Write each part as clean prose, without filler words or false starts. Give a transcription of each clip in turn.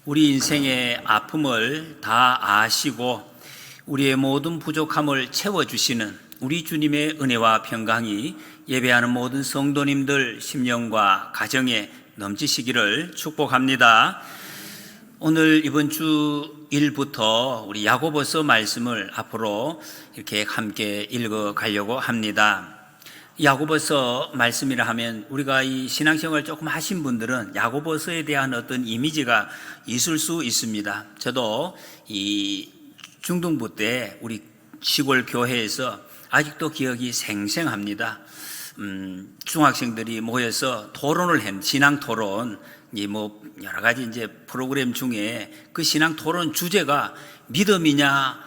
우리 인생의 아픔을 다 아시고 우리의 모든 부족함을 채워주시는 우리 주님의 은혜와 평강이 예배하는 모든 성도님들 심령과 가정에 넘치시기를 축복합니다. 오늘 이번 주 일부터 우리 야고보서 말씀을 앞으로 이렇게 함께 읽어 가려고 합니다. 야고보서 말씀이라 하면 우리가 이 신앙생활 조금 하신 분들은 야고보서에 대한 어떤 이미지가 있을 수 있습니다. 저도 이 중등부 때 우리 시골 교회에서 아직도 기억이 생생합니다. 중학생들이 모여서 토론을 했는데, 신앙 토론, 여러 가지 이제 프로그램 중에 그 신앙 토론 주제가 믿음이냐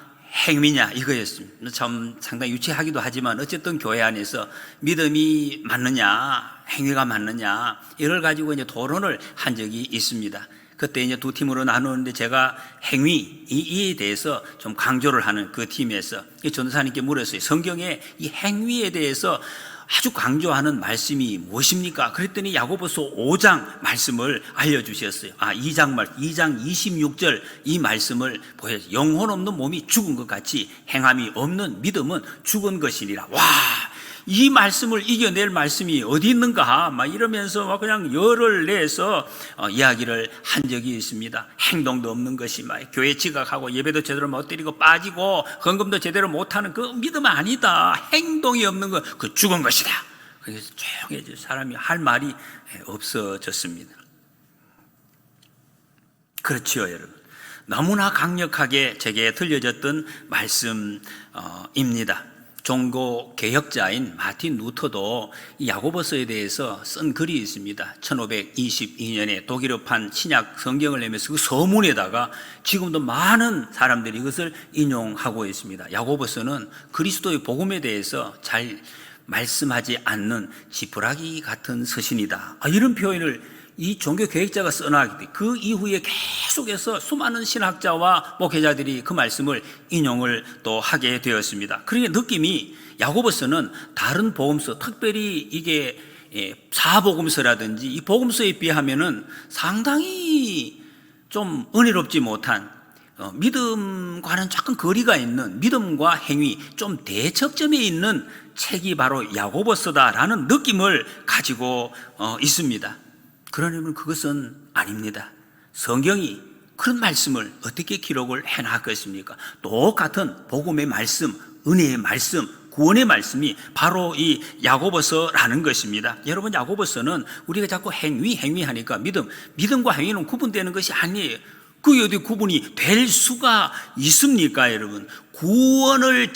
행위냐 이거였습니다. 참 상당히 유치하기도 하지만 어쨌든 교회 안에서 믿음이 맞느냐 행위가 맞느냐 이걸 가지고 이제 토론을 한 적이 있습니다. 그때 이제 두 팀으로 나누는데 제가 행위 이에 대해서 좀 강조를 하는 그 팀에서 이 전도사님께 물었어요. 성경에 이 행위에 대해서 아주 강조하는 말씀이 무엇입니까? 그랬더니 야고보서 5장 말씀을 알려주셨어요. 2장 26절 이 말씀을 보여서 영혼 없는 몸이 죽은 것 같이 행함이 없는 믿음은 죽은 것이니라. 와, 이 말씀을 이겨낼 말씀이 어디 있는가? 막 이러면서 그냥 열을 내서 이야기를 한 적이 있습니다. 행동도 없는 것이 교회 지각하고 예배도 제대로 못 드리고 빠지고 헌금도 제대로 못하는 그 믿음 아니다. 행동이 없는 것, 그 죽은 것이다. 그래서 조용해져 사람이 할 말이 없어졌습니다. 그렇지요, 여러분. 너무나 강력하게 제게 들려졌던 말씀입니다. 종교 개혁자인 마틴 루터도 이 야고보서에 대해서 쓴 글이 있습니다. 1522년에 독일어판 신약 성경을 내면서 그 서문에다가 지금도 많은 사람들이 이것을 인용하고 있습니다. 야고보서는 그리스도의 복음에 대해서 잘 말씀하지 않는 지푸라기 같은 서신이다. 이런 표현을 이 종교 개혁자가 써나가기 때문에 그 이후에 계속해서 수많은 신학자와 목회자들이 그 말씀을 인용을 또 하게 되었습니다. 그러니까 느낌이 야고보서는 다른 복음서, 특별히 이게 사복음서라든지 이 복음서에 비하면은 상당히 좀 은혜롭지 못한 믿음과는 조금 거리가 있는 믿음과 행위 좀 대척점에 있는 책이 바로 야고보서다라는 느낌을 가지고 있습니다. 그러려면 그것은 아닙니다. 성경이 그런 말씀을 어떻게 기록을 해놨겠습니까? 똑같은 복음의 말씀, 은혜의 말씀, 구원의 말씀이 바로 이 야고보서라는 것입니다. 여러분, 야고보서는 우리가 자꾸 행위하니까 믿음과 행위는 구분되는 것이 아니에요. 그게 어디 구분이 될 수가 있습니까, 여러분? 구원을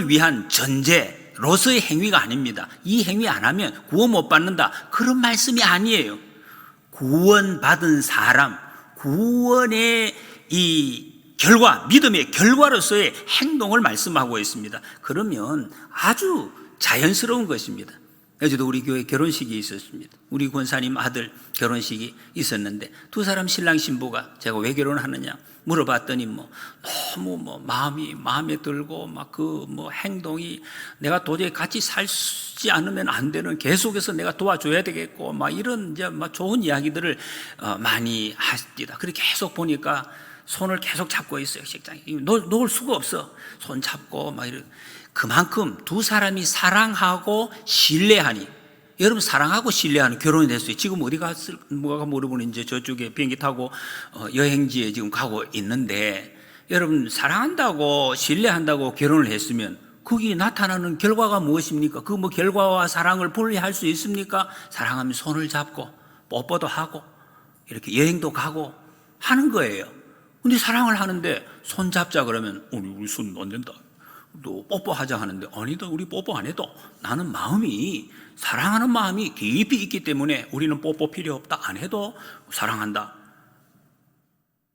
위한 전제로서의 행위가 아닙니다. 이 행위 안 하면 구원 못 받는다. 그런 말씀이 아니에요. 구원받은 사람, 구원의 이 결과, 믿음의 결과로서의 행동을 말씀하고 있습니다. 그러면 아주 자연스러운 것입니다. 어제도 우리 교회 결혼식이 있었습니다. 우리 권사님 아들 결혼식이 있었는데 두 사람 신랑 신부가 제가 왜 결혼하느냐 물어봤더니 너무 마음에 들고 행동이 내가 도저히 같이 살지 않으면 안 되는, 계속해서 내가 도와줘야 되겠고 이런 이제 좋은 이야기들을 많이 하십니다. 그렇게 계속 보니까 손을 계속 잡고 있어요. 식장에 놓을 수가 없어. 손 잡고 이런. 그만큼 두 사람이 사랑하고 신뢰하니, 여러분 사랑하고 신뢰하는 결혼이 됐어요. 지금 어디 뭐가 모르고는 이제 저쪽에 비행기 타고 여행지에 지금 가고 있는데, 여러분 사랑한다고 신뢰한다고 결혼을 했으면 거기에 나타나는 결과가 무엇입니까? 그 결과와 사랑을 분리할 수 있습니까? 사랑하면 손을 잡고 뽀뽀도 하고 이렇게 여행도 가고 하는 거예요. 근데 사랑을 하는데 손 잡자 그러면 우리 손 안 된다. 또 뽀뽀하자 하는데 아니다, 우리 뽀뽀 안 해도 나는 사랑하는 마음이 깊이 있기 때문에 우리는 뽀뽀 필요 없다, 안 해도 사랑한다.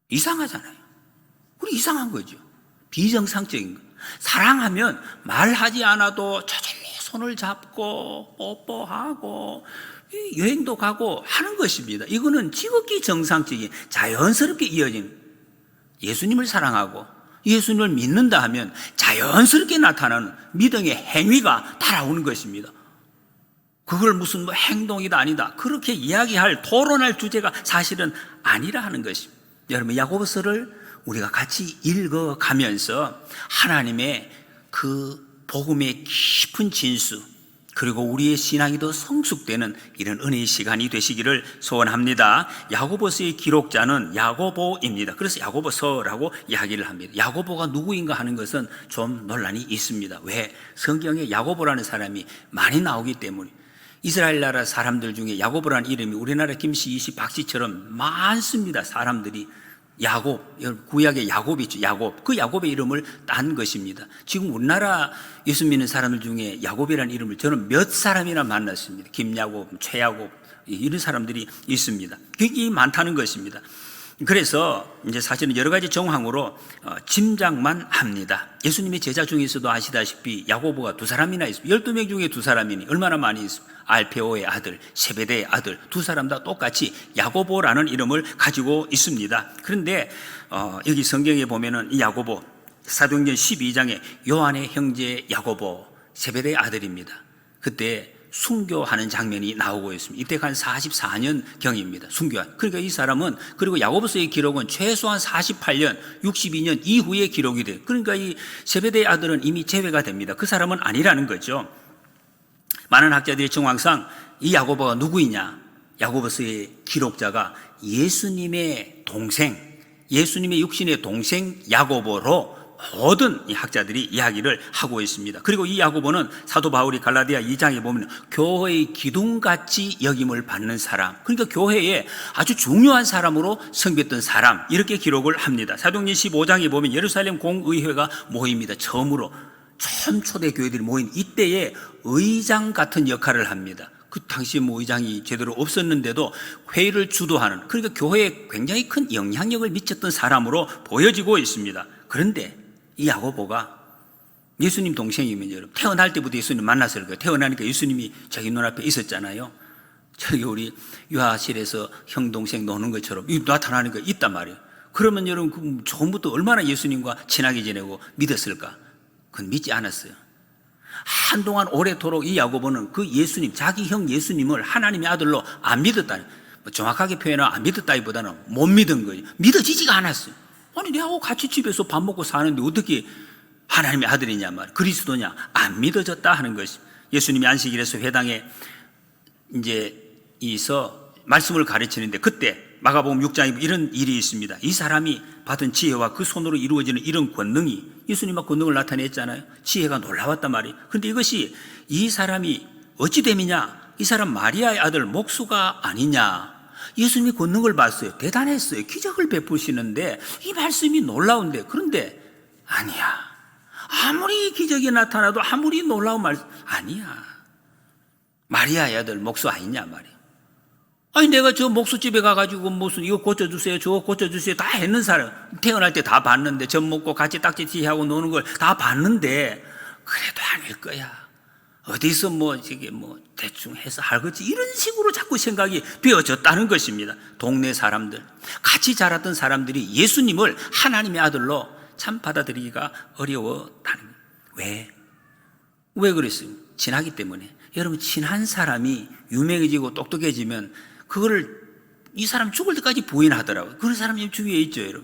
이상하잖아요. 우리 이상한 거죠. 비정상적인 거. 사랑하면 말하지 않아도 저절로 손을 잡고 뽀뽀하고 여행도 가고 하는 것입니다. 이거는 지극히 정상적인 자연스럽게 이어진, 예수님을 사랑하고 예수님을 믿는다 하면 자연스럽게 나타나는 믿음의 행위가 따라오는 것입니다. 그걸 무슨 뭐 행동이다 아니다 그렇게 이야기할 토론할 주제가 사실은 아니라 하는 것입니다. 여러분, 야고보서를 우리가 같이 읽어가면서 하나님의 그 복음의 깊은 진수, 그리고 우리의 신앙이 더 성숙되는 이런 은혜의 시간이 되시기를 소원합니다. 야고보서의 기록자는 야고보입니다. 그래서 야고보서라고 이야기를 합니다. 야고보가 누구인가 하는 것은 좀 논란이 있습니다. 왜? 성경에 야고보라는 사람이 많이 나오기 때문에. 이스라엘 나라 사람들 중에 야고보라는 이름이 우리나라 김씨, 이씨, 박씨처럼 많습니다. 사람들이. 야곱, 구약의 야곱 있죠. 야곱. 그 야곱의 이름을 딴 것입니다. 지금 우리나라 예수 믿는 사람들 중에 야곱이라는 이름을 저는 몇 사람이나 만났습니다. 김야곱, 최야곱, 이런 사람들이 있습니다. 굉장히 많다는 것입니다. 그래서 이제 사실은 여러 가지 정황으로 짐작만 합니다. 예수님의 제자 중에서도 아시다시피 야고보가 두 사람이나 있습니다. 12명 중에 두 사람이니 얼마나 많이 있습니까? 알페오의 아들, 세베대의 아들, 두 사람 다 똑같이 야고보라는 이름을 가지고 있습니다. 그런데 여기 성경에 보면은 이 야고보, 사도행전 12장에 요한의 형제 야고보, 세베대의 아들입니다. 그때 순교하는 장면이 나오고 있습니다. 이때가 한 44년경입니다. 순교한. 그러니까 이 사람은, 그리고 야고보서의 기록은 최소한 48년, 62년 이후에 기록이 돼요. 그러니까 이 세베대의 아들은 이미 제외가 됩니다. 그 사람은 아니라는 거죠. 많은 학자들의 정황상 이 야고보가 누구이냐? 야고보서의 기록자가 예수님의 동생, 예수님의 육신의 동생 야고보로 모든 이 학자들이 이야기를 하고 있습니다. 그리고 이 야고보는 사도 바울이 갈라디아 2장에 보면 교회의 기둥같이 여김을 받는 사람, 그러니까 교회에 아주 중요한 사람으로 섬겼던 사람, 이렇게 기록을 합니다. 사도행전 15장에 보면 예루살렘 공의회가 모입니다. 처음으로 초대 교회들이 모인 이때에 의장 같은 역할을 합니다. 그 당시에 뭐 의장이 제대로 없었는데도 회의를 주도하는, 그러니까 교회에 굉장히 큰 영향력을 미쳤던 사람으로 보여지고 있습니다. 그런데 이 야고보가 예수님 동생이면, 여러분, 태어날 때부터 예수님 만났을 거예요. 태어나니까 예수님이 자기 눈앞에 있었잖아요. 저기 우리 유아실에서 형 동생 노는 것처럼 나타나는 거 있단 말이에요. 그러면 여러분, 처음부터 얼마나 예수님과 친하게 지내고 믿었을까? 그건 믿지 않았어요. 한동안 오래도록 이 야고보는 그 예수님, 자기 형 예수님을 하나님의 아들로 안 믿었다니, 정확하게 표현하면 안 믿었다기보다는 못 믿은 거예요. 믿어지지가 않았어요. 아니, 내하고 같이 집에서 밥 먹고 사는데 어떻게 하나님의 아들이냐 말, 그리스도냐, 안 믿어졌다 하는 것이. 예수님이 안식일에서 회당에 이제 있어 말씀을 가르치는데, 그때 마가복음 6장에 이런 일이 있습니다. 이 사람이 받은 지혜와 그 손으로 이루어지는 이런 권능이, 예수님과 권능을 나타냈잖아요. 지혜가 놀라웠단 말이에요. 그런데 이것이 이 사람이 어찌 됨이냐? 이 사람 마리아의 아들 목수가 아니냐? 예수님이 권능을 봤어요. 대단했어요. 기적을 베푸시는데 이 말씀이 놀라운데, 그런데 아니야. 아무리 기적이 나타나도, 아무리 놀라운 말씀 아니야. 마리아의 아들 목수 아니냐 말이에요. 아니, 내가 저 목수집에 가가지고 무슨 이거 고쳐주세요, 저거 고쳐주세요 다 했는 사람, 태어날 때 다 봤는데, 젖 먹고 같이 딱지티하고 노는 걸 다 봤는데, 그래도 아닐 거야. 어디서 저게 대충 해서 할거지, 이런 식으로 자꾸 생각이 되어졌다는 것입니다. 동네 사람들, 같이 자랐던 사람들이 예수님을 하나님의 아들로 참 받아들이기가 어려웠다는 거예요. 왜 그랬어요? 친하기 때문에. 여러분, 친한 사람이 유명해지고 똑똑해지면 그거를 이 사람 죽을 때까지 부인하더라고요. 그런 사람이 주위에 있죠, 여러분.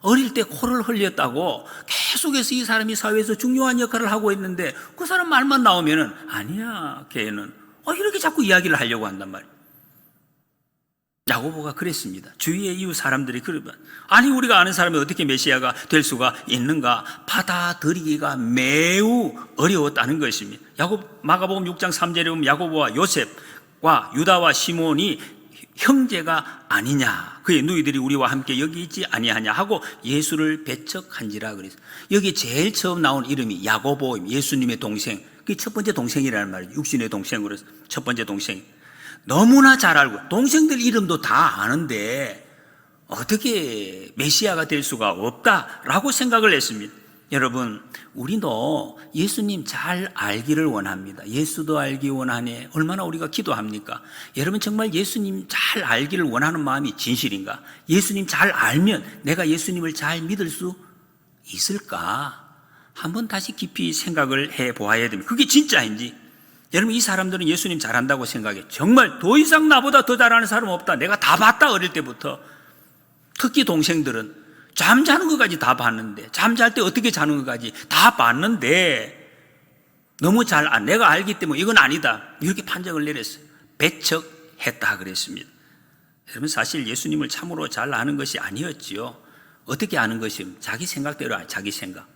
어릴 때 코를 흘렸다고 계속해서 이 사람이 사회에서 중요한 역할을 하고 있는데, 그 사람 말만 나오면은 아니야, 걔는 이렇게 자꾸 이야기를 하려고 한단 말이에요. 야고보가 그랬습니다. 주위의 이웃 사람들이 그러면, 아니, 우리가 아는 사람이 어떻게 메시아가 될 수가 있는가 받아들이기가 매우 어려웠다는 것입니다. 마가복음 6장 3절에 보면 야고보와 요셉과 유다와 시몬이 형제가 아니냐, 그의 누이들이 우리와 함께 여기 있지 아니하냐 하고 예수를 배척한지라 그랬어요. 여기 제일 처음 나온 이름이 야고보입니다. 예수님의 동생, 그게 첫 번째 동생이라는 말이에요. 육신의 동생으로 첫 번째 동생. 너무나 잘 알고, 동생들 이름도 다 아는데 어떻게 메시아가 될 수가 없다라고 생각을 했습니다. 여러분, 우리도 예수님 잘 알기를 원합니다. 예수도 알기 원하네. 얼마나 우리가 기도합니까? 여러분, 정말 예수님 잘 알기를 원하는 마음이 진실인가? 예수님 잘 알면 내가 예수님을 잘 믿을 수 있을까? 한번 다시 깊이 생각을 해 보아야 됩니다. 그게 진짜인지. 여러분, 이 사람들은 예수님 잘한다고 생각해. 정말 더 이상 나보다 더 잘하는 사람 없다. 내가 다 봤다, 어릴 때부터. 특히 동생들은 잠자는 것까지 다 봤는데, 잠잘 때 어떻게 자는 것까지 다 봤는데, 너무 내가 알기 때문에 이건 아니다, 이렇게 판정을 내렸어요. 배척했다 그랬습니다. 여러분, 사실 예수님을 참으로 잘 아는 것이 아니었지요. 어떻게 아는 것이면 자기 생각대로, 자기 생각,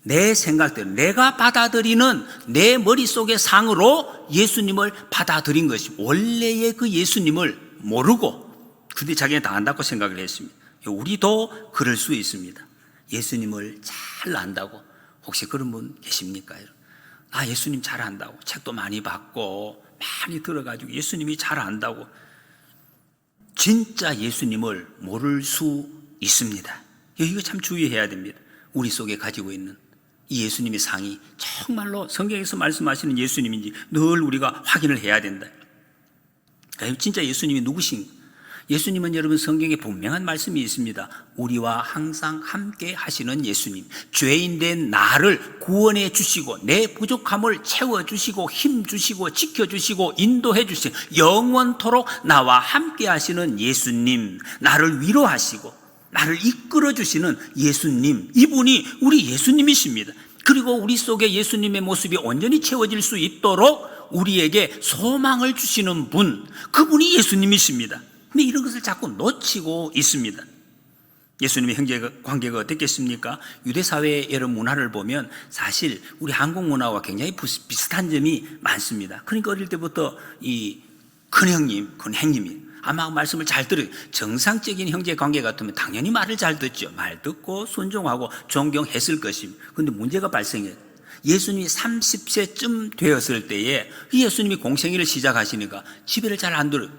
내 생각대로, 내가 받아들이는 내 머릿속의 상으로 예수님을 받아들인 것이, 원래의 그 예수님을 모르고 근데 자기는 다 안다고 생각을 했습니다. 우리도 그럴 수 있습니다. 예수님을 잘 안다고. 혹시 그런 분 계십니까? 나 예수님 잘 안다고, 책도 많이 받고 많이 들어가지고 예수님이 잘 안다고. 진짜 예수님을 모를 수 있습니다. 이거 참 주의해야 됩니다. 우리 속에 가지고 있는 이 예수님의 상이 정말로 성경에서 말씀하시는 예수님인지 늘 우리가 확인을 해야 된다. 진짜 예수님이 누구신가? 예수님은 여러분, 성경에 분명한 말씀이 있습니다. 우리와 항상 함께 하시는 예수님, 죄인된 나를 구원해 주시고 내 부족함을 채워주시고 힘 주시고 지켜주시고 인도해 주시고 영원토록 나와 함께 하시는 예수님, 나를 위로하시고 나를 이끌어 주시는 예수님, 이분이 우리 예수님이십니다. 그리고 우리 속에 예수님의 모습이 온전히 채워질 수 있도록 우리에게 소망을 주시는 분, 그분이 예수님이십니다. 근데 이런 것을 자꾸 놓치고 있습니다. 예수님의 형제 관계가 어떻겠습니까? 유대사회의 여러 문화를 보면 사실 우리 한국 문화와 굉장히 비슷한 점이 많습니다. 그러니까 어릴 때부터 이 큰형님, 큰행님이 아마 말씀을 잘 들어요. 정상적인 형제 관계 같으면 당연히 말을 잘 듣죠. 말 듣고 순종하고 존경했을 것입니다. 그런데 문제가 발생해요. 예수님이 30세쯤 되었을 때에 예수님이 공생애를 시작하시니까 집에를 잘 안 들어요.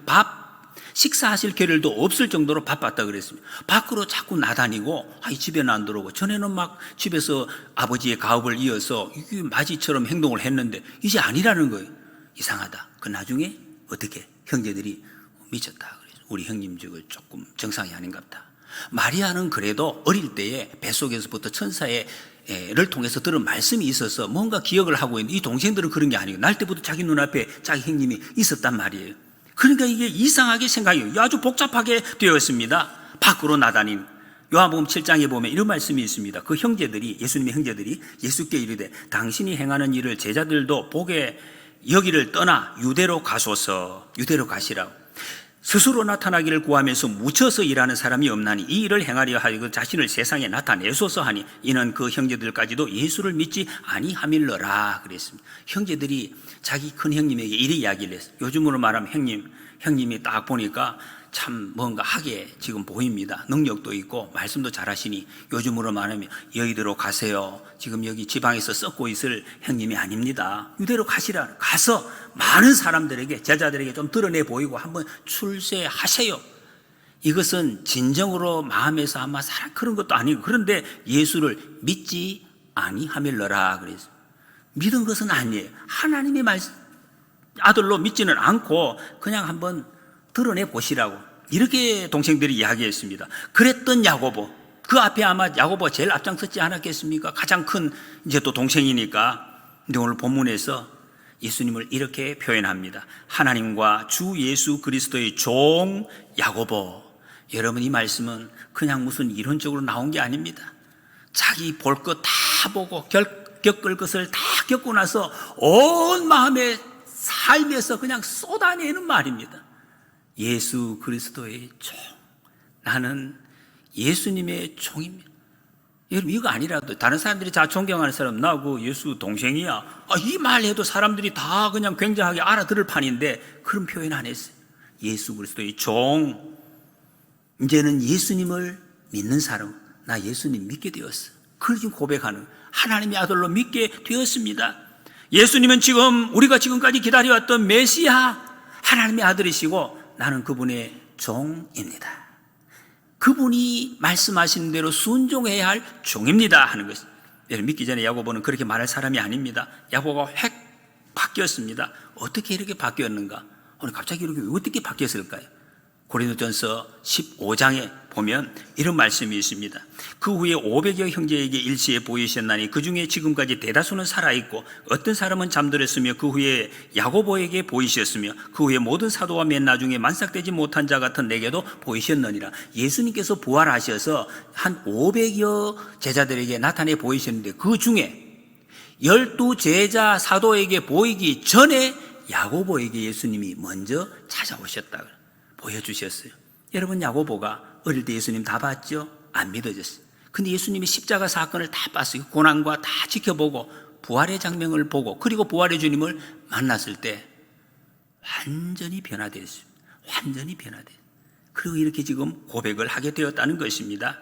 식사하실 겨를도 없을 정도로 바빴다 그랬습니다. 밖으로 자꾸 나다니고 집에는 안 들어오고, 전에는 막 집에서 아버지의 가업을 이어서 마지처럼 행동을 했는데 이제 아니라는 거예요. 이상하다. 그 나중에 어떻게 형제들이 미쳤다 그래서 우리 형님 저거 조금 정상이 아닌가 보다. 마리아는 그래도 어릴 때에 뱃속에서부터 천사를 통해서 들은 말씀이 있어서 뭔가 기억을 하고 있는데, 이 동생들은 그런 게 아니고 날 때부터 자기 눈앞에 자기 형님이 있었단 말이에요. 그러니까 이게 이상하게 생각이 아주 복잡하게 되었습니다. 밖으로 나다닌 요한복음 7장에 보면 이런 말씀이 있습니다. 그 형제들이, 예수님의 형제들이 예수께 이르되 당신이 행하는 일을 제자들도 보게 여기를 떠나 유대로 가소서. 유대로 가시라고. 스스로 나타나기를 구하면서 묻혀서 일하는 사람이 없나니 이 일을 행하려 하여 자신을 세상에 나타내소서 하니 이는 그 형제들까지도 예수를 믿지 아니함일러라 그랬습니다. 형제들이 자기 큰 형님에게 이래 이야기를 했어요. 요즘으로 말하면 형님이 딱 보니까 참 뭔가 하게 지금 보입니다. 능력도 있고 말씀도 잘하시니 요즘으로 말하면 여의도로 가세요. 지금 여기 지방에서 썩고 있을 형님이 아닙니다. 유대로 가시라. 가서 많은 사람들에게, 제자들에게 좀 드러내 보이고 한번 출세하세요. 이것은 진정으로 마음에서 아마 그런 것도 아니고, 그런데 예수를 믿지 아니하밀러라 그래서 믿은 것은 아니에요. 하나님의 말씀 아들로 믿지는 않고 그냥 한번 드러내 보시라고 이렇게 동생들이 이야기했습니다. 그랬던 야고보, 그 앞에 아마 야고보가 제일 앞장섰지 않았겠습니까? 가장 큰 이제 또 동생이니까. 근데 오늘 본문에서 예수님을 이렇게 표현합니다. 하나님과 주 예수 그리스도의 종 야고보. 여러분, 이 말씀은 그냥 무슨 이론적으로 나온 게 아닙니다. 자기 볼 것 다 보고 겪을 것을 다 겪고 나서 온 마음의 삶에서 그냥 쏟아내는 말입니다. 예수 그리스도의 종. 나는 예수님의 종입니다. 여러분, 이거 아니라도 다른 사람들이 다 존경하는 사람, 나 그 예수 동생이야, 이 말 해도 사람들이 다 그냥 굉장하게 알아들을 판인데 그런 표현 안 했어요. 예수 그리스도의 종. 이제는 예수님을 믿는 사람, 나 예수님 믿게 되었어. 그걸 지금 고백하는, 하나님의 아들로 믿게 되었습니다. 예수님은 지금 우리가 지금까지 기다려왔던 메시아, 하나님의 아들이시고 나는 그분의 종입니다. 그분이 말씀하신 대로 순종해야 할 종입니다 하는 것입니다. 여러분, 믿기 전에 야고보는 그렇게 말할 사람이 아닙니다. 야고보가 확 바뀌었습니다. 어떻게 이렇게 바뀌었는가? 오늘 갑자기 이렇게 어떻게 바뀌었을까요? 고린도전서 15장에 보면 이런 말씀이 있습니다. 그 후에 500여 형제에게 일시에 보이셨나니 그 중에 지금까지 대다수는 살아있고 어떤 사람은 잠들었으며 그 후에 야고보에게 보이셨으며 그 후에 모든 사도와 맨 나중에 만삭되지 못한 자 같은 내게도 보이셨느니라. 예수님께서 부활하셔서 한 500여 제자들에게 나타내 보이셨는데 그 중에 12제자 사도에게 보이기 전에 야고보에게 예수님이 먼저 찾아오셨다 보여주셨어요. 여러분, 야고보가 어릴 때 예수님 다 봤죠? 안 믿어졌어요. 근데 예수님이 십자가 사건을 다 봤어요. 고난과 다 지켜보고 부활의 장면을 보고 그리고 부활의 주님을 만났을 때 완전히 변화됐어요. 완전히 변화됐어요. 그리고 이렇게 지금 고백을 하게 되었다는 것입니다.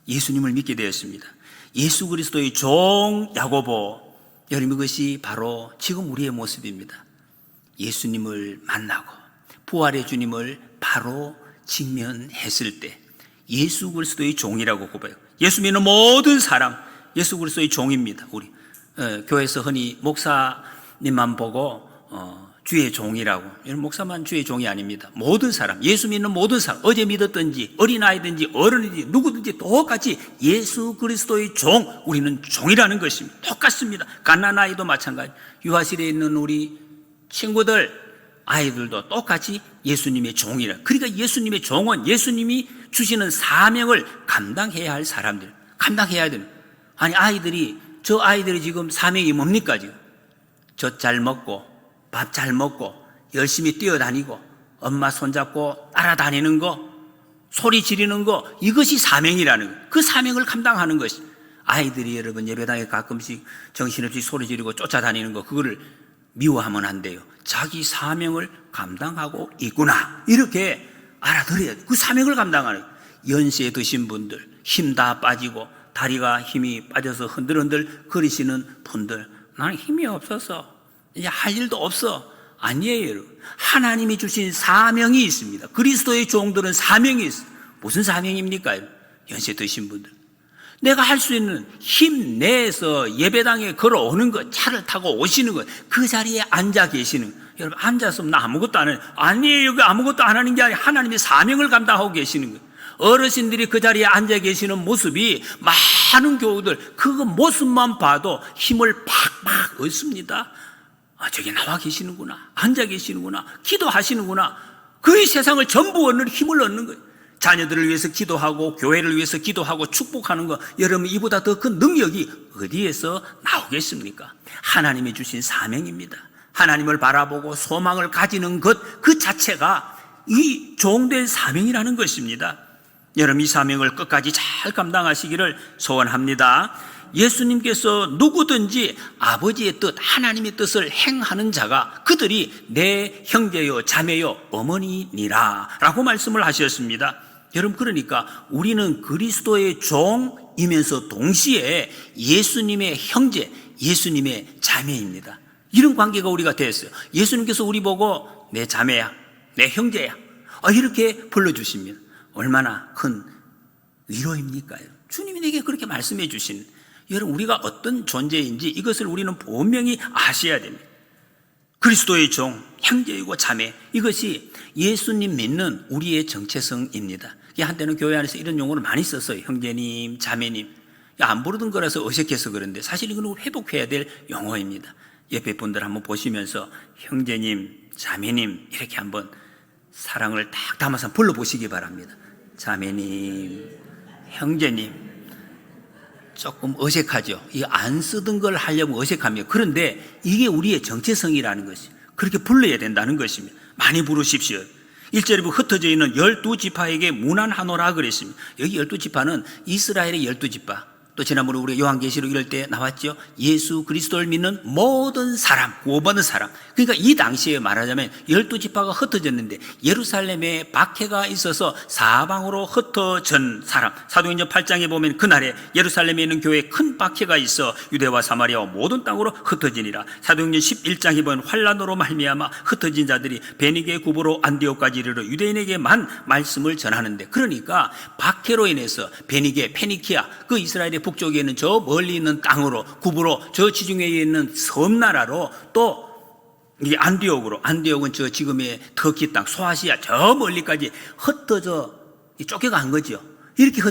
예수님을 믿게 되었습니다. 예수 그리스도의 종 야고보, 여러분, 이것이 바로 지금 우리의 모습입니다. 예수님을 만나고 부활의 주님을 바로 직면했을 때 예수 그리스도의 종이라고 고백해요. 예수 믿는 모든 사람 예수 그리스도의 종입니다. 우리 교회에서 흔히 목사님만 보고 주의 종이라고. 여러분, 목사만 주의 종이 아닙니다. 모든 사람, 예수 믿는 모든 사람, 어제 믿었든지 어린아이든지 어른이든지 누구든지 똑같이 예수 그리스도의 종, 우리는 종이라는 것입니다. 똑같습니다. 갓난아이도 마찬가지. 유아실에 있는 우리 친구들, 아이들도 똑같이 예수님의 종이라. 그러니까 예수님의 종은 예수님이 주시는 사명을 감당해야 할 사람들, 감당해야 되는. 아니, 저 아이들이 지금 사명이 뭡니까? 지금 젖 잘 먹고 밥 잘 먹고 열심히 뛰어다니고 엄마 손잡고 따라다니는 거, 소리 지르는 거, 이것이 사명이라는 거예요. 그 사명을 감당하는 것이. 아이들이 여러분 예배당에 가끔씩 정신없이 소리 지르고 쫓아다니는 거, 그거를 미워하면 안 돼요. 자기 사명을 감당하고 있구나, 이렇게 알아들어야 돼요. 그 사명을 감당하는 거예요. 연세 드신 분들, 힘 다 빠지고 다리가 힘이 빠져서 흔들흔들 거리시는 분들, 나는 힘이 없어서 이제 할 일도 없어. 아니에요, 여러분. 하나님이 주신 사명이 있습니다. 그리스도의 종들은 사명이 있어요. 무슨 사명입니까? 연세 드신 분들, 내가 할 수 있는 힘내서 예배당에 걸어오는 것, 차를 타고 오시는 것, 그 자리에 앉아 계시는 것. 여러분, 앉아서 나 아무것도 안 해요. 아니에요. 아무것도 안 하는 게 아니라 하나님의 사명을 감당하고 계시는 거예요. 어르신들이 그 자리에 앉아 계시는 모습이 많은 교우들, 그 모습만 봐도 힘을 팍팍 얻습니다. 저기 나와 계시는구나, 앉아 계시는구나, 기도하시는구나. 그 세상을 전부 얻는 힘을 얻는 거예요. 자녀들을 위해서 기도하고 교회를 위해서 기도하고 축복하는 거, 여러분, 이보다 더 큰 능력이 어디에서 나오겠습니까? 하나님이 주신 사명입니다. 하나님을 바라보고 소망을 가지는 것, 그 자체가 이 종된 사명이라는 것입니다. 여러분, 이 사명을 끝까지 잘 감당하시기를 소원합니다. 예수님께서 누구든지 아버지의 뜻, 하나님의 뜻을 행하는 자가 그들이 내 형제요 자매요 어머니니라 라고 말씀을 하셨습니다. 여러분, 그러니까 우리는 그리스도의 종이면서 동시에 예수님의 형제, 예수님의 자매입니다. 이런 관계가 우리가 됐어요. 예수님께서 우리 보고 내 자매야, 내 형제야, 이렇게 불러주십니다. 얼마나 큰 위로입니까? 주님이 내게 그렇게 말씀해 주신, 여러분, 우리가 어떤 존재인지 이것을 우리는 분명히 아셔야 됩니다. 그리스도의 종, 형제이고 자매, 이것이 예수님 믿는 우리의 정체성입니다. 한때는 교회 안에서 이런 용어를 많이 썼어요. 형제님, 자매님. 안 부르던 거라서 어색해서 그런데 사실 이건 회복해야 될 용어입니다. 옆에 분들 한번 보시면서 형제님, 자매님 이렇게 한번 사랑을 딱 담아서 불러보시기 바랍니다. 자매님, 형제님. 조금 어색하죠. 이 안 쓰던 걸 하려면 어색합니다. 그런데 이게 우리의 정체성이라는 것이, 그렇게 불러야 된다는 것입니다. 많이 부르십시오. 1절에 흩어져 있는 12지파에게 문안하노라 그랬습니다. 여기 12지파는 이스라엘의 12지파, 또 지난번에 우리가 요한계시록 이럴 때 나왔죠. 예수 그리스도를 믿는 모든 사람, 구원받는 사람. 그러니까 이 당시에 말하자면 12지파가 흩어졌는데 예루살렘에 박해가 있어서 사방으로 흩어진 사람. 사도행전 8장에 보면 그날에 예루살렘에 있는 교회에 큰 박해가 있어 유대와 사마리아와 모든 땅으로 흩어지니라. 사도행전 11장에 보면 환란으로 말미암아 흩어진 자들이 베니게 구브로 안디옥까지 이르러 유대인에게만 말씀을 전하는데, 그러니까 박해로 인해서 베니게, 페니키아, 그 이스라엘의 북쪽에 있는 저 멀리 있는 땅으로, 구브로, 저 지중해에 있는 섬나라로, 또 이 안디옥으로, 안디옥은 저 지금의 터키 땅, 소아시아 저 멀리까지 흩어져 쫓겨간 거죠. 이렇게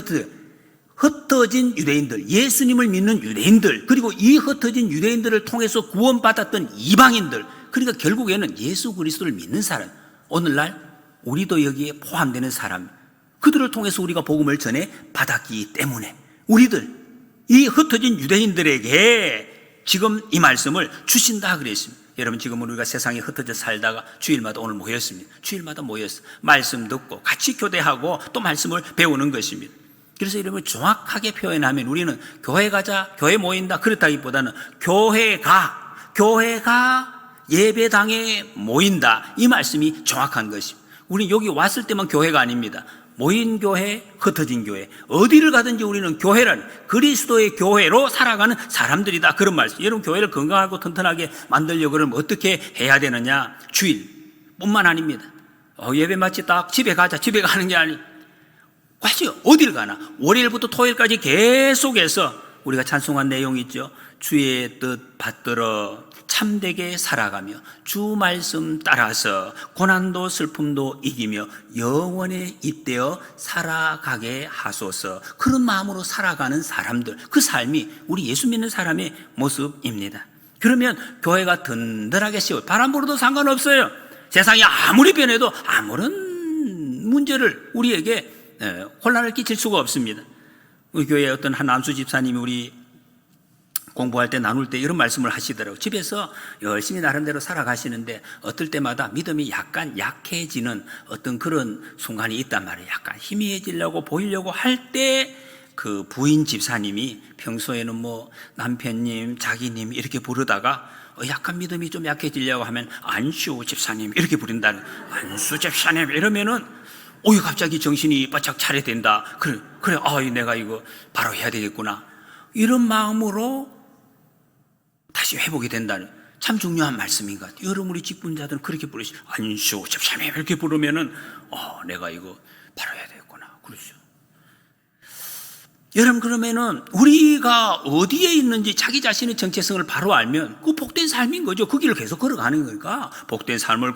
흩어진 유대인들, 예수님을 믿는 유대인들, 그리고 이 흩어진 유대인들을 통해서 구원받았던 이방인들, 그러니까 결국에는 예수 그리스도를 믿는 사람, 오늘날 우리도 여기에 포함되는 사람, 그들을 통해서 우리가 복음을 전해 받았기 때문에 우리들, 이 흩어진 유대인들에게 지금 이 말씀을 주신다 그랬습니다. 여러분, 지금은 우리가 세상에 흩어져 살다가 주일마다 오늘 모였습니다. 주일마다 모여서 말씀 듣고 같이 교대하고 또 말씀을 배우는 것입니다. 그래서 이름을 정확하게 표현하면 우리는 교회 가자, 교회 모인다, 그렇다기보다는 교회가 예배당에 모인다, 이 말씀이 정확한 것입니다. 우리는 여기 왔을 때만 교회가 아닙니다. 모인 교회, 흩어진 교회, 어디를 가든지 우리는 교회란 그리스도의 교회로 살아가는 사람들이다, 그런 말씀. 여러분, 교회를 건강하고 튼튼하게 만들려고 그러면 어떻게 해야 되느냐? 주일뿐만 아닙니다. 예배 마치 딱 집에 가자, 집에 가는 게 아니, 과연 어딜 가나 월요일부터 토요일까지 계속해서 우리가 찬송한 내용이 있죠. 주의 뜻 받들어 참되게 살아가며 주 말씀 따라서 고난도 슬픔도 이기며 영원에 잇대어 살아가게 하소서. 그런 마음으로 살아가는 사람들, 그 삶이 우리 예수 믿는 사람의 모습입니다. 그러면 교회가 든든하게 세워, 바람 불어도 상관없어요. 세상이 아무리 변해도 아무런 문제를 우리에게 혼란을 끼칠 수가 없습니다. 우리 교회에 어떤 한 안수 집사님이 우리 공부할 때 나눌 때 이런 말씀을 하시더라고요. 집에서 열심히 나름대로 살아가시는데 어떨 때마다 믿음이 약간 약해지는 어떤 그런 순간이 있단 말이에요. 약간 희미해지려고 보이려고 할 때 그 부인 집사님이 평소에는 뭐 남편님, 자기님 이렇게 부르다가 약간 믿음이 좀 약해지려고 하면 안수 집사님 이렇게 부른다는, 안수 집사님 이러면은 갑자기 정신이 바짝 차려야 된다. 그래, 내가 이거 바로 해야 되겠구나. 이런 마음으로 다시 회복이 된다는, 참 중요한 말씀인 것 같아요. 여러분, 우리 직분자들은 그렇게 부르시죠. 안수 집사님 이렇게 부르면은 내가 이거 바로 해야 되겠구나. 그렇죠. 여러분, 그러면은 우리가 어디에 있는지 자기 자신의 정체성을 바로 알면 그 복된 삶인 거죠. 그 길을 계속 걸어가는 거니까 복된 삶을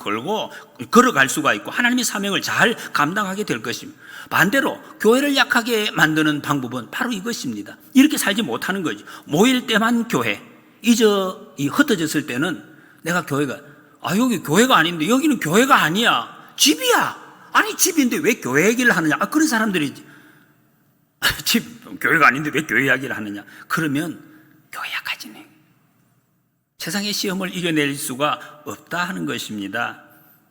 걸어갈 수가 있고 하나님의 사명을 잘 감당하게 될 것입니다. 반대로 교회를 약하게 만드는 방법은 바로 이것입니다. 이렇게 살지 못하는 거죠. 모일 때만 교회, 이 흩어졌을 때는 내가 교회가, 여기 교회가 아닌데, 여기는 교회가 아니야, 집이야. 아니, 집인데 왜 교회 얘기를 하느냐? 그런 사람들이지. 교회가 아닌데 왜 교회 이야기를 하느냐? 그러면 교회 약해지네. 세상의 시험을 이겨낼 수가 없다 하는 것입니다.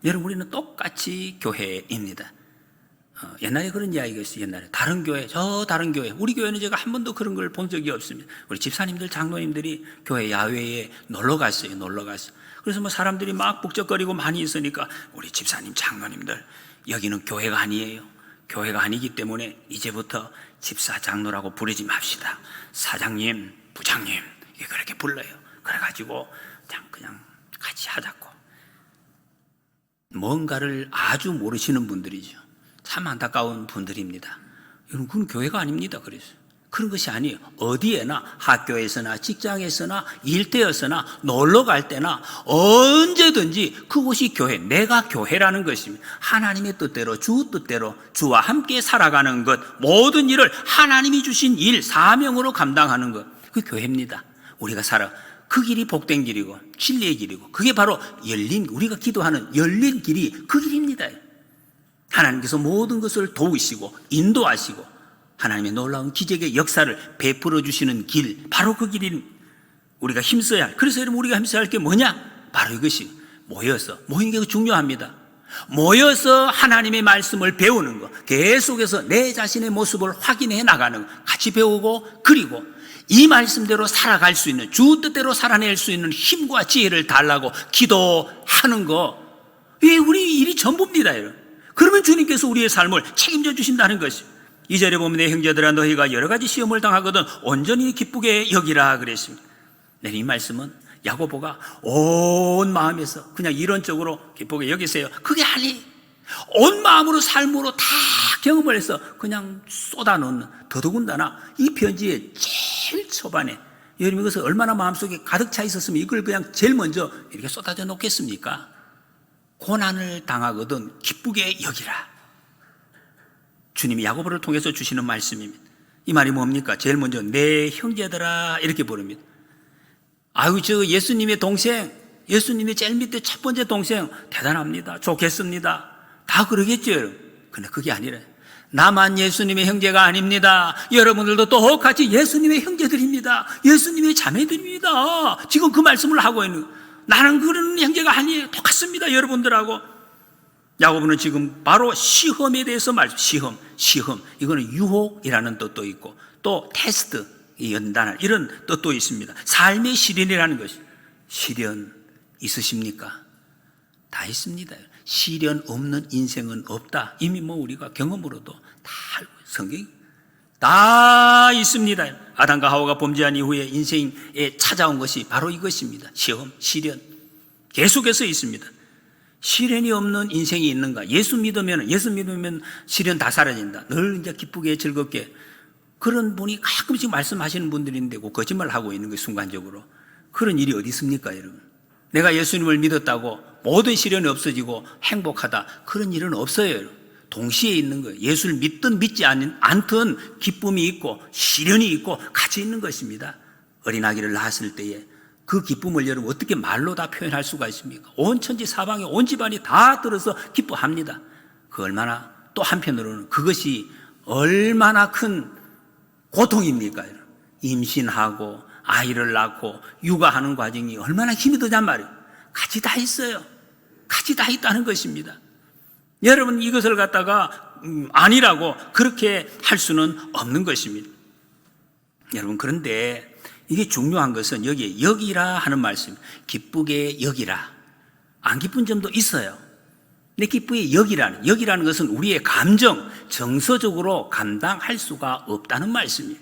여러분, 우리는 똑같이 교회입니다. 옛날에 그런 이야기가 있어요. 옛날에 다른 교회, 다른 교회, 우리 교회는 제가 한 번도 그런 걸 본 적이 없습니다. 우리 집사님들, 장로님들이 교회 야외에 놀러 갔어요. 그래서 뭐 사람들이 막 북적거리고 많이 있으니까 우리 집사님, 장로님들, 여기는 교회가 아니에요. 교회가 아니기 때문에 이제부터 집사, 장로라고 부르지 맙시다. 사장님, 부장님, 그렇게 불러요. 그래가지고 그냥 같이 하자고. 뭔가를 아주 모르시는 분들이죠. 참 안타까운 분들입니다. 여러분, 그건 교회가 아닙니다. 그래서 그런 것이 아니에요. 어디에나, 학교에서나 직장에서나 일터에서나 놀러 갈 때나 언제든지 그곳이 교회, 내가 교회라는 것입니다. 하나님의 뜻대로, 주 뜻대로 주와 함께 살아가는 것, 모든 일을 하나님이 주신 일, 사명으로 감당하는 것, 그 교회입니다. 우리가 그 길이 복된 길이고 진리의 길이고, 그게 바로 우리가 기도하는 열린 길이 그 길입니다. 하나님께서 모든 것을 도우시고 인도하시고 하나님의 놀라운 기적의 역사를 베풀어 주시는 길, 바로 그 길이 우리가 힘써야 할. 그래서 여러분, 우리가 힘써야 할 게 뭐냐? 바로 이것이 모이는 게 중요합니다. 모여서 하나님의 말씀을 배우는 것, 계속해서 내 자신의 모습을 확인해 나가는 것, 같이 배우고, 그리고 이 말씀대로 살아갈 수 있는, 주 뜻대로 살아낼 수 있는 힘과 지혜를 달라고 기도하는 거, 이게 우리 일이 전부입니다. 여러분. 그러면 주님께서 우리의 삶을 책임져 주신다는 것이. 2절에 보면 내 형제들아, 너희가 여러 가지 시험을 당하거든 온전히 기쁘게 여기라 그랬습니다. 이 말씀은 야고보가 온 마음에서 그냥 이론적으로 기쁘게 여기세요, 그게 아니, 온 마음으로 삶으로 다 경험을 해서 그냥 쏟아놓는, 더더군다나 이 편지의 제일 초반에, 여러분, 이것을 얼마나 마음속에 가득 차 있었으면 이걸 그냥 제일 먼저 이렇게 쏟아져 놓겠습니까? 고난을 당하거든 기쁘게 여기라. 주님이 야고보를 통해서 주시는 말씀입니다. 이 말이 뭡니까? 제일 먼저 내 형제들아 이렇게 부릅니다. 아유, 저 예수님의 동생, 예수님의 제일 밑에 첫 번째 동생 대단합니다. 좋겠습니다. 다 그러겠죠. 근데 그게 아니라 나만 예수님의 형제가 아닙니다. 여러분들도 똑같이 예수님의 형제들입니다. 예수님의 자매들입니다. 지금 그 말씀을 하고 있는, 나는 그런 형제가 아니에요. 똑같습니다. 여러분들하고. 야고보는 지금 바로 시험에 대해서 시험. 이거는 유혹이라는 뜻도 있고, 또 테스트, 연단할 이런 뜻도 있습니다. 삶의 시련이라는 것이. 시련 있으십니까? 다 있습니다. 시련 없는 인생은 없다. 이미 우리가 경험으로도 다 알고 있어요. 성경이 다 있습니다. 아담과 하와가 범죄한 이후에 인생에 찾아온 것이 바로 이것입니다. 시험, 시련 계속해서 있습니다. 시련이 없는 인생이 있는가? 예수 믿으면 시련 다 사라진다. 늘 이제 기쁘게 즐겁게, 그런 분이 가끔씩 말씀하시는 분들인데 그 거짓말하고 있는 거예요. 순간적으로. 그런 일이 어디 있습니까, 여러분? 내가 예수님을 믿었다고 모든 시련이 없어지고 행복하다, 그런 일은 없어요. 동시에 있는 거예요. 예수를 믿든 믿지 않든 기쁨이 있고 시련이 있고 같이 있는 것입니다. 어린아기를 낳았을 때에 그 기쁨을 여러분 어떻게 말로 다 표현할 수가 있습니까? 온 천지 사방에 온 집안이 다 들어서 기뻐합니다. 그 얼마나, 또 한편으로는 그것이 얼마나 큰 고통입니까? 임신하고 아이를 낳고 육아하는 과정이 얼마나 힘이 드냔 말이에요. 같이 다 있어요. 같이 다 있다는 것입니다. 여러분, 이것을 갖다가 아니라고 그렇게 할 수는 없는 것입니다. 여러분, 그런데 이게 중요한 것은 여기에 여기라 하는 말씀, 기쁘게 여기라. 안 기쁜 점도 있어요. 근데 기쁘게 여기라는 것은 우리의 감정, 정서적으로 감당할 수가 없다는 말씀이에요.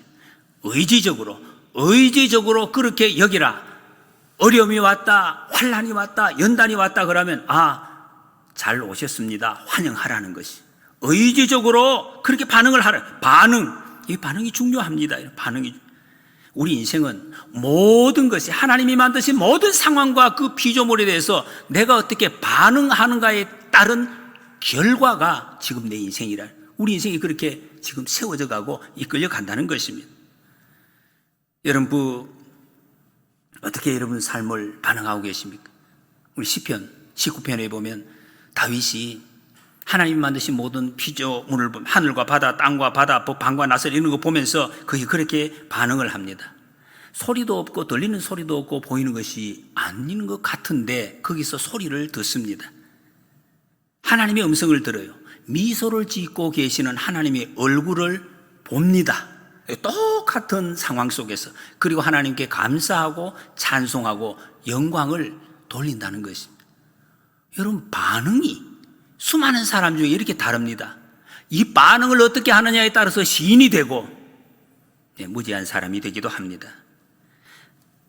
의지적으로 그렇게 여기라. 어려움이 왔다, 환난이 왔다, 연단이 왔다 그러면 잘 오셨습니다, 환영하라는 것이. 의지적으로 그렇게 반응을 하라. 이 반응이 중요합니다. 우리 인생은 모든 것이 하나님이 만드신 모든 상황과 그 피조물에 대해서 내가 어떻게 반응하는가에 따른 결과가 지금 내 인생이라. 우리 인생이 그렇게 지금 세워져 가고 이끌려 간다는 것입니다. 여러분, 어떻게 여러분 삶을 반응하고 계십니까? 우리 시편 19편에 보면 다윗이 하나님이 만드신 모든 피조물을 보면 하늘과 바다, 땅과 바다, 방과 나설 이런 거 보면서 그게 그렇게 반응을 합니다. 소리도 없고 들리는 소리도 없고 보이는 것이 아닌 것 같은데 거기서 소리를 듣습니다. 하나님의 음성을 들어요. 미소를 짓고 계시는 하나님의 얼굴을 봅니다. 똑같은 상황 속에서. 그리고 하나님께 감사하고 찬송하고 영광을 돌린다는 것입니다. 여러분, 반응이 수많은 사람 중에 이렇게 다릅니다. 이 반응을 어떻게 하느냐에 따라서 시인이 되고 무지한 사람이 되기도 합니다.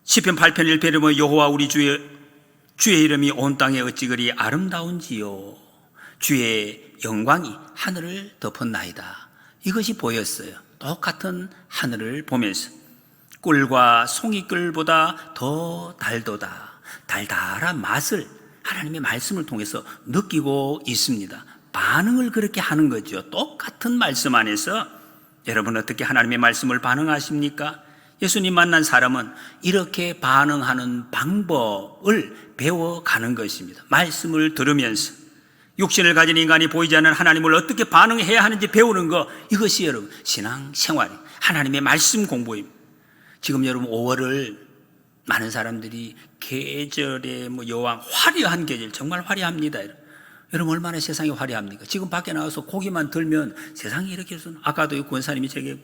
시편 8편 1편에 보면 여호와 우리 주의 이름이 온 땅에 어찌 그리 아름다운지요. 주의 영광이 하늘을 덮었나이다. 이것이 보였어요. 똑같은 하늘을 보면서 꿀과 송이꿀보다 더 달도다. 달달한 맛을 하나님의 말씀을 통해서 느끼고 있습니다. 반응을 그렇게 하는 거죠. 똑같은 말씀 안에서. 여러분, 어떻게 하나님의 말씀을 반응하십니까? 예수님 만난 사람은 이렇게 반응하는 방법을 배워가는 것입니다. 말씀을 들으면서 육신을 가진 인간이 보이지 않는 하나님을 어떻게 반응해야 하는지 배우는 것, 이것이 여러분 신앙생활이 하나님의 말씀 공부입니다. 지금 여러분 5월을 많은 사람들이 계절의 여왕, 화려한 계절, 정말 화려합니다. 여러분, 얼마나 세상이 화려합니까? 지금 밖에 나와서 고기만 들면 세상이 이렇게 해서, 아까도 권사님이 제게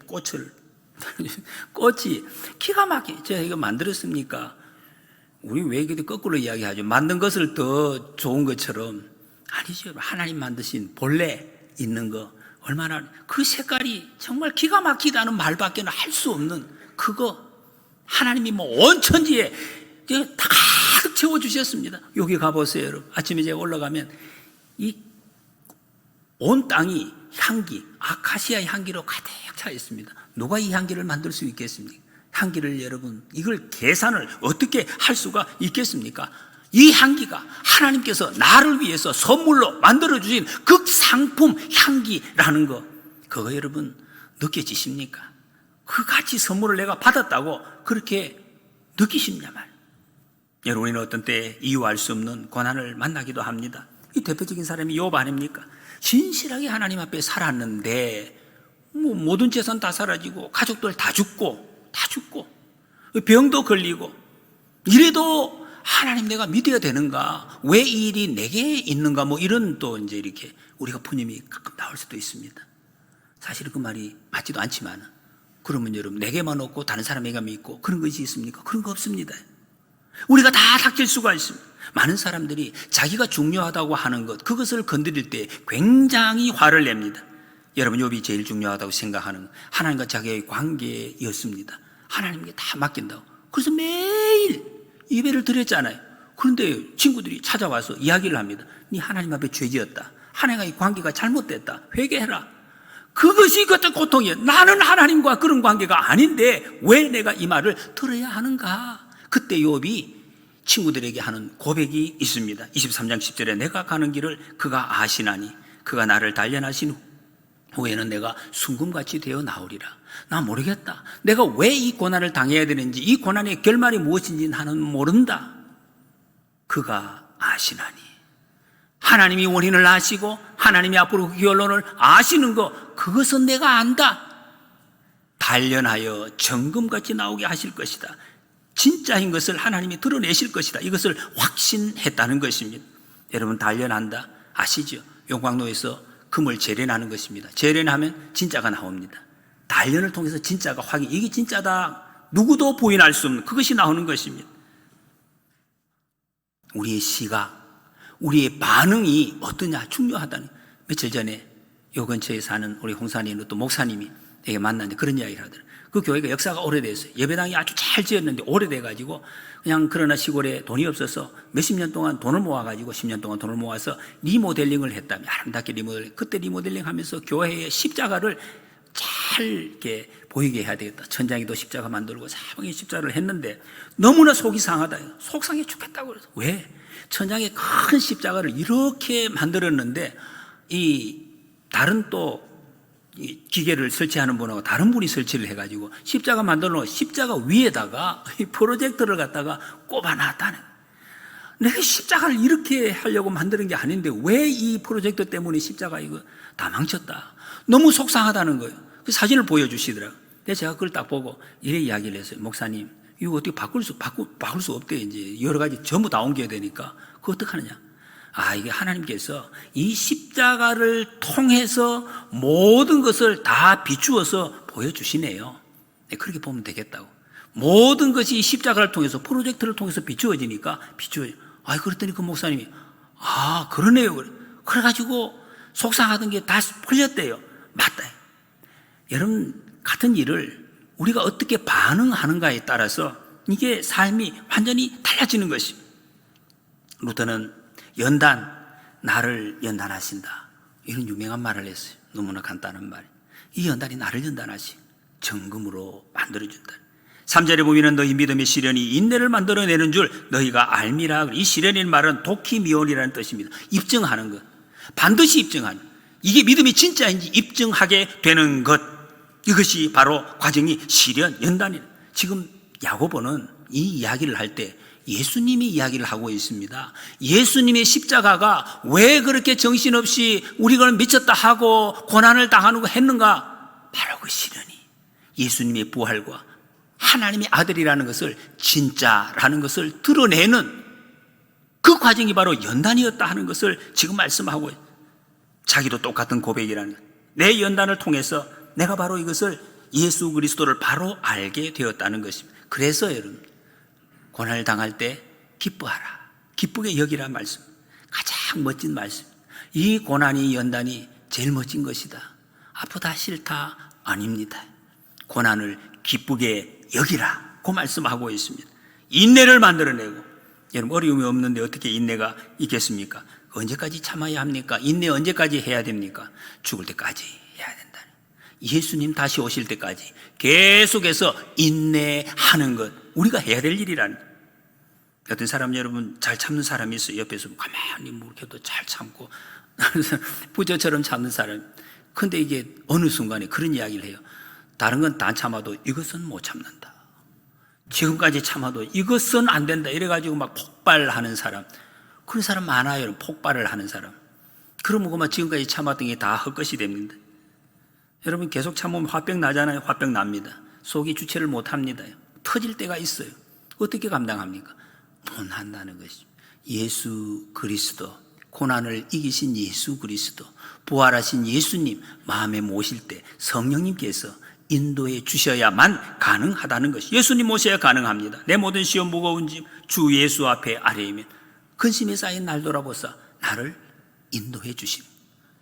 꽃이 기가 막히게 제가 이거 만들었습니까? 우리 왜 이렇게 거꾸로 이야기하죠? 만든 것을 더 좋은 것처럼. 아니죠. 하나님 만드신 본래 있는 거, 얼마나 그 색깔이 정말 기가 막히다는 말밖에는 할 수 없는 그거, 하나님이 온 천지에 다 가득 채워주셨습니다. 여기 가보세요, 여러분. 아침에 제가 올라가면 이 온 땅이 향기, 아카시아 향기로 가득 차 있습니다. 누가 이 향기를 만들 수 있겠습니까? 향기를 여러분, 이걸 계산을 어떻게 할 수가 있겠습니까? 이 향기가 하나님께서 나를 위해서 선물로 만들어주신 극상품 향기라는 것, 그거 여러분 느껴지십니까? 그 가치 선물을 내가 받았다고 그렇게 느끼십냐 말이에요. 여러분, 우리는 어떤 때 이유할 수 없는 고난을 만나기도 합니다. 이 대표적인 사람이 욥 아닙니까? 진실하게 하나님 앞에 살았는데 모든 재산 다 사라지고 가족들 다 죽고 병도 걸리고 이래도 하나님 내가 믿어야 되는가? 왜 이 일이 내게 있는가? 이런 또 이제 이렇게 우리가 푸념이 가끔 나올 수도 있습니다. 사실 그 말이 맞지도 않지만, 그러면 여러분 내게만 없고 다른 사람에게만 있고 그런 것이 있습니까? 그런 거 없습니다. 우리가 다 닥칠 수가 있습니다. 많은 사람들이 자기가 중요하다고 하는 것, 그것을 건드릴 때 굉장히 화를 냅니다. 여러분, 욥이 제일 중요하다고 생각하는 하나님과 자기의 관계였습니다. 하나님께 다 맡긴다고. 그래서 매일 예배를 드렸잖아요. 그런데 친구들이 찾아와서 이야기를 합니다. 네 하나님 앞에 죄지었다. 하나님과의 관계가 잘못됐다. 회개해라. 그것이 그때 고통이에요. 나는 하나님과 그런 관계가 아닌데 왜 내가 이 말을 들어야 하는가? 그때 욥이 친구들에게 하는 고백이 있습니다. 23장 10절에 내가 가는 길을 그가 아시나니 그가 나를 단련하신 후에는 내가 순금같이 되어 나오리라. 나 모르겠다. 내가 왜 이 고난을 당해야 되는지, 이 고난의 결말이 무엇인지 나는 모른다. 그가 아시나니. 하나님이 원인을 아시고 하나님이 앞으로 그 결론을 아시는 것, 그것은 내가 안다. 단련하여 정금같이 나오게 하실 것이다. 진짜인 것을 하나님이 드러내실 것이다. 이것을 확신했다는 것입니다. 여러분, 단련한다 아시죠? 용광로에서 금을 재련하는 것입니다. 재련하면 진짜가 나옵니다. 단련을 통해서 진짜가 확인, 이게 진짜다, 누구도 부인할 수 없는 그것이 나오는 것입니다. 우리의 시각, 우리의 반응이 어떠냐 중요하다는. 며칠 전에 요 근처에 사는 우리 홍산이 또 목사님이 되게 만났는데 그런 이야기를 하더라고요. 그 교회가 역사가 오래됐어요. 예배당이 아주 잘 지었는데 오래돼가지고 그냥 그러나 시골에 돈이 없어서 몇십 년 동안 돈을 모아가지고 10년 동안 돈을 모아서 리모델링을 했다며. 아름답게 리모델링. 그때 리모델링 하면서 교회의 십자가를 잘 이렇게 보이게 해야 되겠다. 천장에도 십자가 만들고 사방에 십자가를 했는데 너무나 속이 상하다. 속상해 죽겠다고 그래서. 왜? 천장에 큰 십자가를 이렇게 만들었는데 이 다른 또 기계를 설치하는 분하고 다른 분이 설치를 해가지고 십자가 만들어 놓고 십자가 위에다가 이 프로젝터를 갖다가 꼽아놨다는. 내가 십자가를 이렇게 하려고 만드는 게 아닌데 왜 이 프로젝터 때문에 십자가 이거 다 망쳤다. 너무 속상하다는 거예요. 그 사진을 보여주시더라고요. 그래서 제가 그걸 딱 보고 이래 이야기를 했어요. 목사님, 이거 어떻게 바꿀 수 없대. 이제 여러 가지 전부 다 옮겨야 되니까 그거 어떡하느냐. 이게 하나님께서 이 십자가를 통해서 모든 것을 다 비추어서 보여주시네요. 네, 그렇게 보면 되겠다고. 모든 것이 이 십자가를 통해서, 프로젝트를 통해서 비추어지니까 비추어져. 그랬더니 그 목사님이 그러네요. 그래가지고 속상하던 게 다 풀렸대요. 맞다. 여러분, 같은 일을 우리가 어떻게 반응하는가에 따라서 이게 삶이 완전히 달라지는 것입니다. 루터는 연단, 나를 연단하신다, 이런 유명한 말을 했어요. 너무나 간단한 말. 이 연단이 나를 연단하시, 정금으로 만들어준다. 3절에 보면 너희 믿음의 시련이 인내를 만들어내는 줄 너희가 알미라. 이 시련이라는 말은 도키미온이라는 뜻입니다. 입증하는 것, 반드시 입증하는, 이게 믿음이 진짜인지 입증하게 되는 것, 이것이 바로 과정이 시련, 연단이에요. 지금 야고보는 이 이야기를 할 때 예수님이 이야기를 하고 있습니다. 예수님의 십자가가 왜 그렇게 정신없이 우리가 미쳤다 하고 고난을 당하는 거 했는가? 바로 그 시련이 예수님의 부활과 하나님의 아들이라는 것을, 진짜라는 것을 드러내는 그 과정이 바로 연단이었다 하는 것을 지금 말씀하고, 자기도 똑같은 고백이라는 것. 내 연단을 통해서 내가 바로 이것을, 예수 그리스도를 바로 알게 되었다는 것입니다. 그래서 여러분, 고난을 당할 때 기뻐하라, 기쁘게 여기라 말씀, 가장 멋진 말씀. 이 고난이, 연단이 제일 멋진 것이다. 아프다, 싫다 아닙니다. 고난을 기쁘게 여기라, 그 말씀하고 있습니다. 인내를 만들어내고. 여러분, 어려움이 없는데 어떻게 인내가 있겠습니까? 언제까지 참아야 합니까? 인내 언제까지 해야 됩니까? 죽을 때까지 해야 된다. 예수님 다시 오실 때까지 계속해서 인내하는 것, 우리가 해야 될 일이라는. 어떤 사람, 여러분, 잘 참는 사람이 있어요. 옆에서 가만히 이렇게도 잘 참고 부처처럼 참는 사람. 근데 이게 어느 순간에 그런 이야기를 해요. 다른 건 다 참아도 이것은 못 참는다. 지금까지 참아도 이것은 안 된다. 이래가지고 막 폭발하는 사람. 그런 사람 많아요. 폭발을 하는 사람. 그러면 그만 지금까지 참았던 게 다 헛것이 됩니다. 여러분 계속 참으면 화병 나잖아요. 화병 납니다. 속이 주체를 못 합니다. 터질 때가 있어요. 어떻게 감당합니까? 분한다는 것이죠. 예수 그리스도, 고난을 이기신 예수 그리스도, 부활하신 예수님 마음에 모실 때 성령님께서 인도해 주셔야만 가능하다는 것이, 예수님 모셔야 가능합니다. 내 모든 시험 무거운 짐 주 예수 앞에 아뢰이면 근심에 쌓인 날 돌아보사 나를 인도해 주심.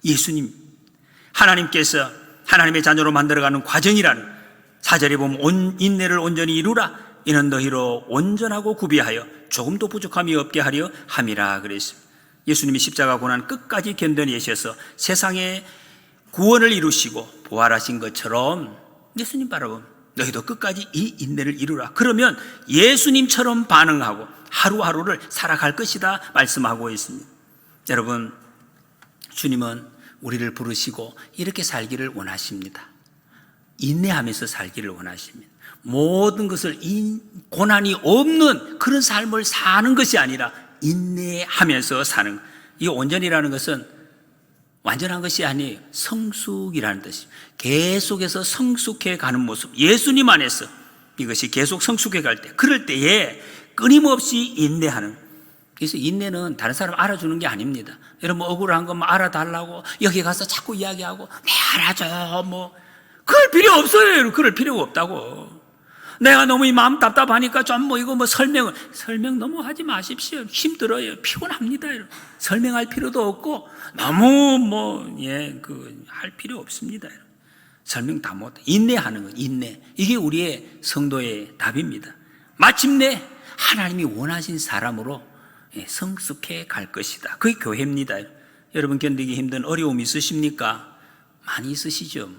예수님, 하나님께서 하나님의 자녀로 만들어가는 과정이라는, 4절에 보면 인내를 온전히 이루라. 이는 너희로 온전하고 구비하여 조금도 부족함이 없게 하려 함이라 그랬습니다. 예수님이 십자가 고난 끝까지 견뎌내셔서 세상에 구원을 이루시고 부활하신 것처럼 예수님 바라보면 너희도 끝까지 이 인내를 이루라. 그러면 예수님처럼 반응하고 하루하루를 살아갈 것이다 말씀하고 있습니다. 여러분, 주님은 우리를 부르시고 이렇게 살기를 원하십니다. 인내하면서 살기를 원하십니다. 모든 것을 고난이 없는 그런 삶을 사는 것이 아니라 인내하면서 사는, 이 온전이라는 것은 완전한 것이 아니에요. 성숙이라는 뜻이에요. 계속해서 성숙해 가는 모습, 예수님 안에서 이것이 계속 성숙해 갈 때, 그럴 때에 끊임없이 인내하는. 그래서 인내는 다른 사람 알아주는 게 아닙니다. 여러분 억울한 것만 알아달라고 여기 가서 자꾸 이야기하고 내 알아줘 뭐 그럴 필요 없어요. 그럴 필요가 없다고. 내가 너무 이 마음 답답하니까 좀 뭐 이거 뭐 설명 너무 하지 마십시오. 힘들어요. 피곤합니다. 설명할 필요도 없고 너무 할 필요 없습니다. 설명 다 못. 인내하는 거, 인내. 이게 우리의 성도의 답입니다. 마침내 하나님이 원하신 사람으로 성숙해 갈 것이다. 그게 교회입니다. 여러분 견디기 힘든 어려움이 있으십니까? 많이 있으시죠.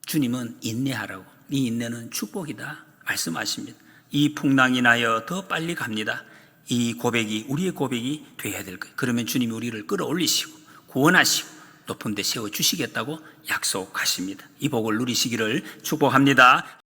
주님은 인내하라고. 이 인내는 축복이다 말씀하십니다. 이 풍랑이 나여 더 빨리 갑니다. 이 고백이 우리의 고백이 되어야 될 거예요. 그러면 주님이 우리를 끌어올리시고 구원하시고 높은 데 세워주시겠다고 약속하십니다. 이 복을 누리시기를 축복합니다.